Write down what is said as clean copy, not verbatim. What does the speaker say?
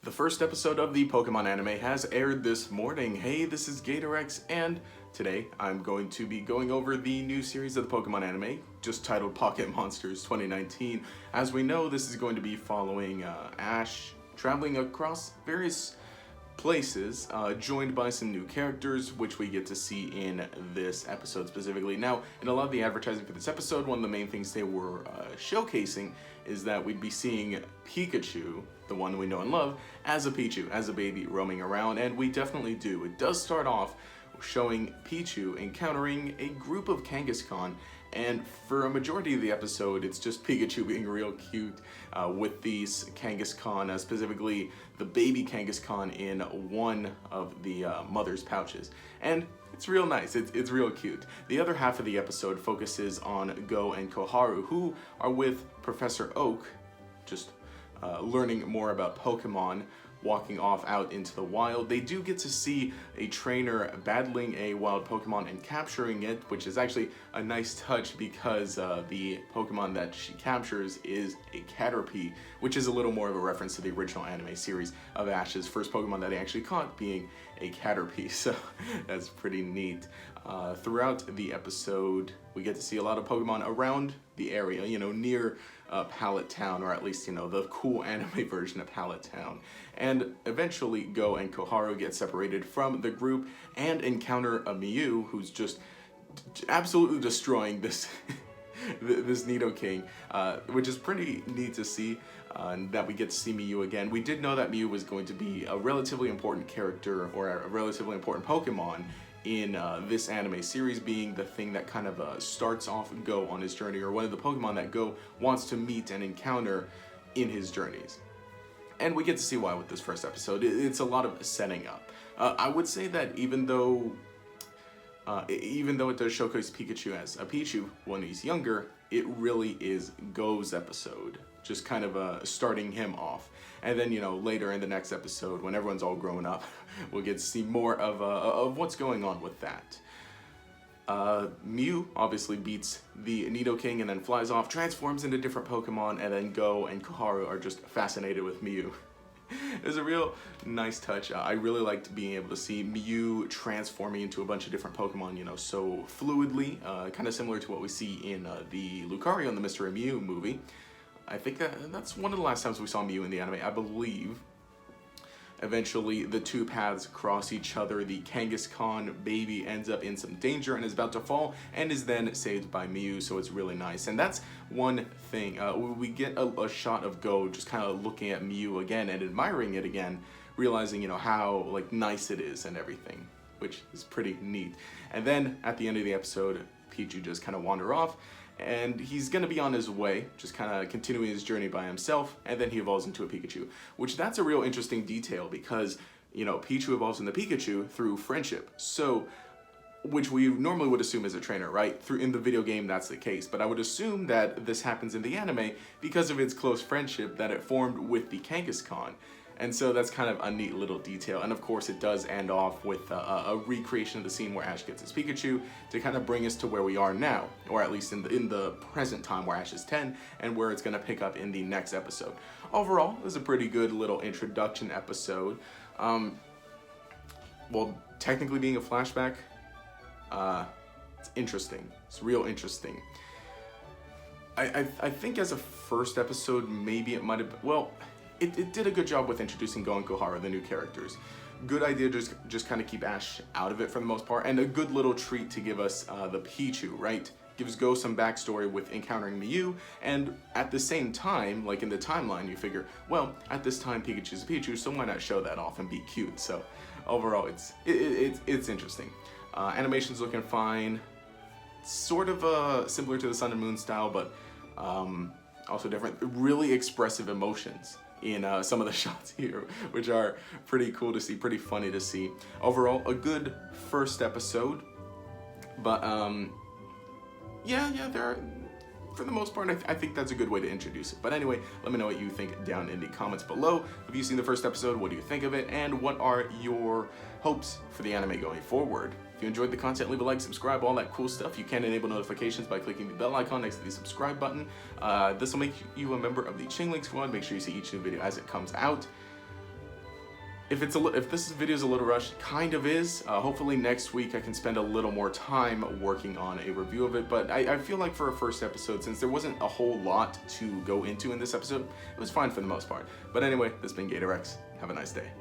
The first episode of the Pokemon anime has aired this morning. Hey, this is GatorX, and today I'm going to be going over the new series of the Pokemon anime, just titled Pocket Monsters 2019. As we know, this is going to be following Ash traveling across various places, joined by some new characters, which we get to see in this episode specifically. Now, in a lot of the advertising for this episode, one of the main things they were showcasing is that we'd be seeing Pikachu, the one we know and love, as a Pichu, as a baby roaming around, and we definitely do. It does start off showing Pichu encountering a group of Kangaskhan, and for a majority of the episode, it's just Pikachu being real cute with these Kangaskhan, specifically the baby Kangaskhan in one of the mother's pouches. And it's real nice, it's real cute. The other half of the episode focuses on Go and Koharu, who are with Professor Oak, just learning more about Pokemon, walking off out into the wild. They do get to see a trainer battling a wild Pokemon and capturing it, which is actually a nice touch because the Pokemon that she captures is a Caterpie, which is a little more of a reference to the original anime series of Ash's first Pokemon that he actually caught being a Caterpie, so that's pretty neat. Throughout the episode, we get to see a lot of Pokemon around the area, near Pallet Town, or at least, the cool anime version of Pallet Town. And eventually, Go and Koharu get separated from the group and encounter a Mew who's just absolutely destroying this this Nidoking, which is pretty neat to see, that we get to see Mew again. We did know that Mew was going to be a relatively important character, or a relatively important Pokemon in this anime series, being the thing that kind of starts off Go on his journey, or one of the Pokemon that Go wants to meet and encounter in his journeys. And we get to see why with this first episode. It's a lot of setting up. I would say that even though it does showcase Pikachu as a Pichu when he's younger, it really is Go's episode, just kind of starting him off. And then, later in the next episode, when everyone's all grown up, we'll get to see more of what's going on with that. Mew obviously beats the Nidoking and then flies off, transforms into different Pokemon, and then Go and Koharu are just fascinated with Mew. It was a real nice touch. I really liked being able to see Mew transforming into a bunch of different Pokemon, so fluidly, kind of similar to what we see in the Lucario and the Mystery Mew movie. I think that's one of the last times we saw Mew in the anime, I believe. Eventually, the two paths cross each other. The Kangaskhan baby ends up in some danger and is about to fall, and is then saved by Mew, so it's really nice. And that's one thing. We get a shot of Go just kind of looking at Mew again and admiring it again, realizing, how nice it is and everything, which is pretty neat. And then at the end of the episode, Pichu just kind of wander off, and he's gonna be on his way, just kind of continuing his journey by himself, and then he evolves into a Pikachu, which that's a real interesting detail because, Pichu evolves into Pikachu through friendship, so, which we normally would assume is a trainer, right? In the video game, that's the case, but I would assume that this happens in the anime because of its close friendship that it formed with the Kangaskhan. And so that's kind of a neat little detail. And of course it does end off with a recreation of the scene where Ash gets his Pikachu to kind of bring us to where we are now, or at least in the present time where Ash is 10 and where it's gonna pick up in the next episode. Overall, it was a pretty good little introduction episode. Well, technically being a flashback, it's interesting. It's real interesting. I think as a first episode, maybe it might have, well, it did a good job with introducing Go and Koharu, the new characters. Good idea, just kind of keep Ash out of it for the most part, and a good little treat to give us the Pichu, right? Gives Go some backstory with encountering Mew, and at the same time, like in the timeline, you figure, well, at this time Pikachu's a Pichu, so why not show that off and be cute? So overall, it's interesting. Animation's looking fine, sort of similar to the Sun and Moon style, but also different. Really expressive emotions in some of the shots here, which are pretty cool to see, pretty funny to see. Overall, a good first episode, but yeah, there are, for the most part, I think that's a good way to introduce it. But anyway, let me know what you think down in the comments below. Have you seen the first episode? What do you think of it? And what are your hopes for the anime going forward? If you enjoyed the content, leave a like, subscribe, all that cool stuff. You can enable notifications by clicking the bell icon next to the subscribe button. This will make you a member of the Chingling Squad. Make sure you see each new video as it comes out. if this video is a little rushed, kind of is. Hopefully next week I can spend a little more time working on a review of it, but I feel like for a first episode, since there wasn't a whole lot to go into in this episode, it was fine for the most part. But anyway, this has been GatorX. Have a nice day.